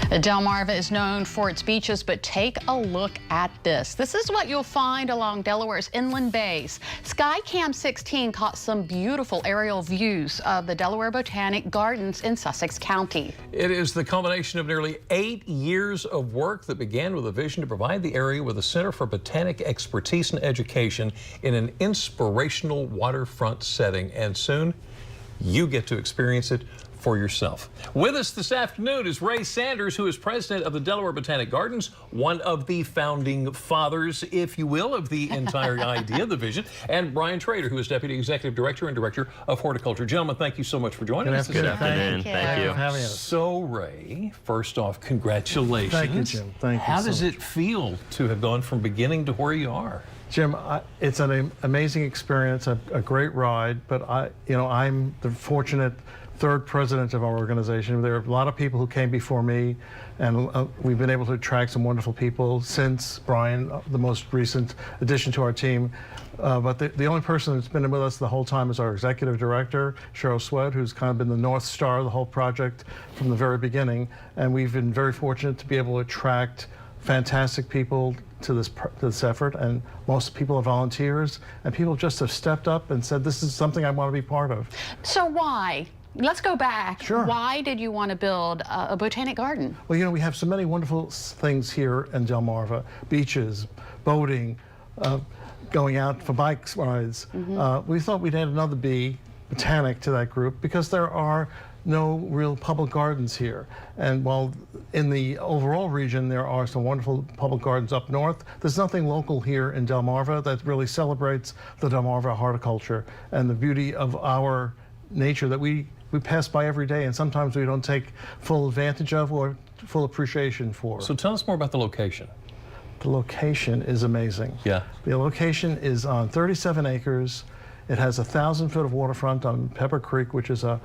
Delmarva is known for its beaches, but take a look at this. This is what you'll find along Delaware's inland bays. Skycam 16 caught some beautiful aerial views of the Delaware Botanic Gardens in Sussex County. It is the culmination of nearly 8 years of work that began with a vision to provide the area with a center for botanic expertise and education in an inspirational waterfront setting. And soon, you get to experience it for yourself. With us this afternoon is Ray Sanders, who is president of the Delaware Botanic Gardens, one of the founding fathers, if you will, of the entire idea, the vision, and Brian Trader, who is deputy executive director and director of horticulture. Gentlemen, thank you so much for joining us this afternoon. Thank you. So, Ray, first off, congratulations. Thank you, Jim. Thank you. How does it feel to have gone from beginning to where you are? Jim, it's an amazing experience, a great ride, but I'm the fortunate third president of our organization. There are a lot of people who came before me, and we've been able to attract some wonderful people since Brian, the most recent addition to our team. But the only person that's been with us the whole time is our executive director, Cheryl Sweat, who's kind of been the North Star of the whole project from the very beginning. And we've been very fortunate to be able to attract fantastic people to this effort, and most people are volunteers, and people just have stepped up and said, this is something I want to be part of. So why? Let's go back. Sure. Why did you want to build a botanic garden? Well, we have so many wonderful things here in Delmarva: beaches, boating, going out for bike rides. We thought we'd add another B, Botanic, to that group, because there are no real public gardens here. And while in the overall region there are some wonderful public gardens up north, there's nothing local here in Delmarva that really celebrates the Delmarva horticulture and the beauty of our nature that we pass by every day, and sometimes we don't take full advantage of or full appreciation for. So tell us more about the location. The location is amazing. Yeah. The location is on 37 acres. It has 1,000 foot of waterfront on Pepper Creek, which is an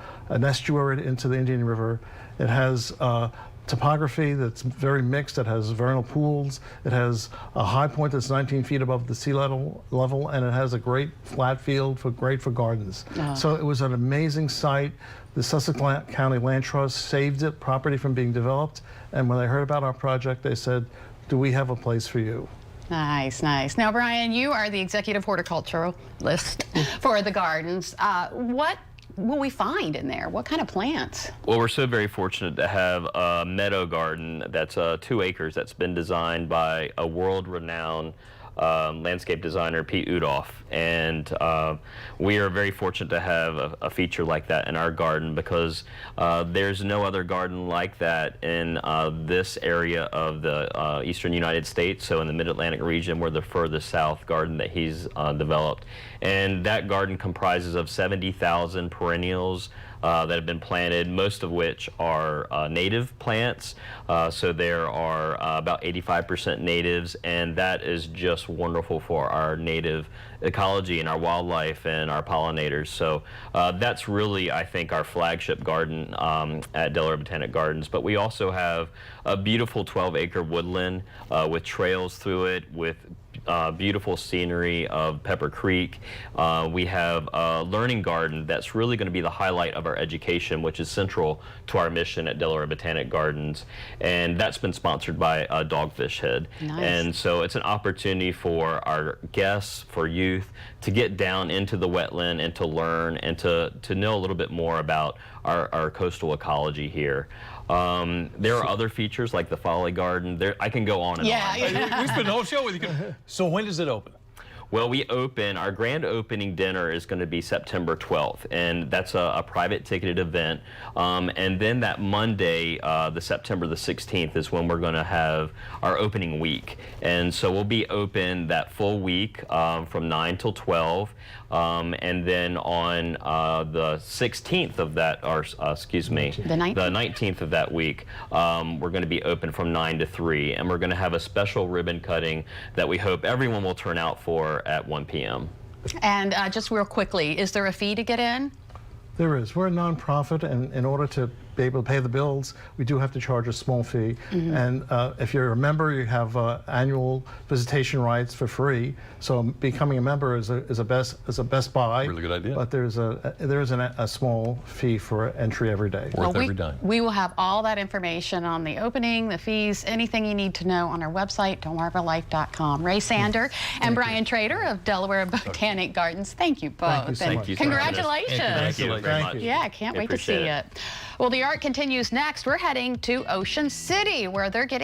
estuary into the Indian River. It has topography that's very mixed. It has vernal pools. It has a high point that's 19 feet above the sea level, and it has a great flat field great for gardens. So it was an amazing site. The Sussex County Land Trust saved it, property from being developed, and when they heard about our project, they said, do we have a place for you? Nice, nice. Now, Brian, you are the executive horticulturalist for the gardens. What will we find in there? What kind of plants? Well, we're so very fortunate to have a meadow garden that's 2 acres that's been designed by a world-renowned landscape designer, Pete Udoff. And we are very fortunate to have a feature like that in our garden, because there's no other garden like that in this area of the eastern United States. So in the Mid-Atlantic region, we're the furthest south garden that he's developed. And that garden comprises of 70,000 perennials that have been planted, most of which are native plants. So there are about 85% natives, and that is just wonderful for our native ecology and our wildlife and our pollinators. So that's really, I think, our flagship garden at Delaware Botanic Gardens. But we also have a beautiful 12-acre woodland with trails through it, with beautiful scenery of Pepper Creek. We have a learning garden that's really going to be the highlight of our education, which is central to our mission at Delaware Botanic Gardens. And that's been sponsored by Dogfish Head. Nice. And so it's an opportunity for our guests, for youth, to get down into the wetland and to learn and to know a little bit more about our coastal ecology here. There are other features like the Folly Garden. I can go on and on. We spent the whole show with you. So when does it open? Well, our grand opening dinner is going to be September 12th, and that's a private ticketed event. And then that Monday, September the 16th, is when we're going to have our opening week. And so we'll be open that full week from 9 till 12. And then on the 16th of that, or excuse me, the 19th of that week, we're going to be open from 9 to 3, and we're going to have a special ribbon cutting that we hope everyone will turn out for at 1 p.m. And just real quickly, is there a fee to get in? There is. We're a nonprofit, and in order to be able to pay the bills, we do have to charge a small fee. And if you're a member, you have annual visitation rights for free. So becoming a member is a best buy. Really good idea. But there is a small fee for entry every day. Worth every dime. We will have all that information on the opening, the fees, anything you need to know on our website, delmarvalife.com. Ray Sander and Brian Trader of Delaware Botanic Gardens. Thank you both. Thank you so And much. Congratulations. Thank you very Thank much. you. Yeah, I can't wait to see Appreciate it. Well, the art continues next. We're heading to Ocean City, where they're getting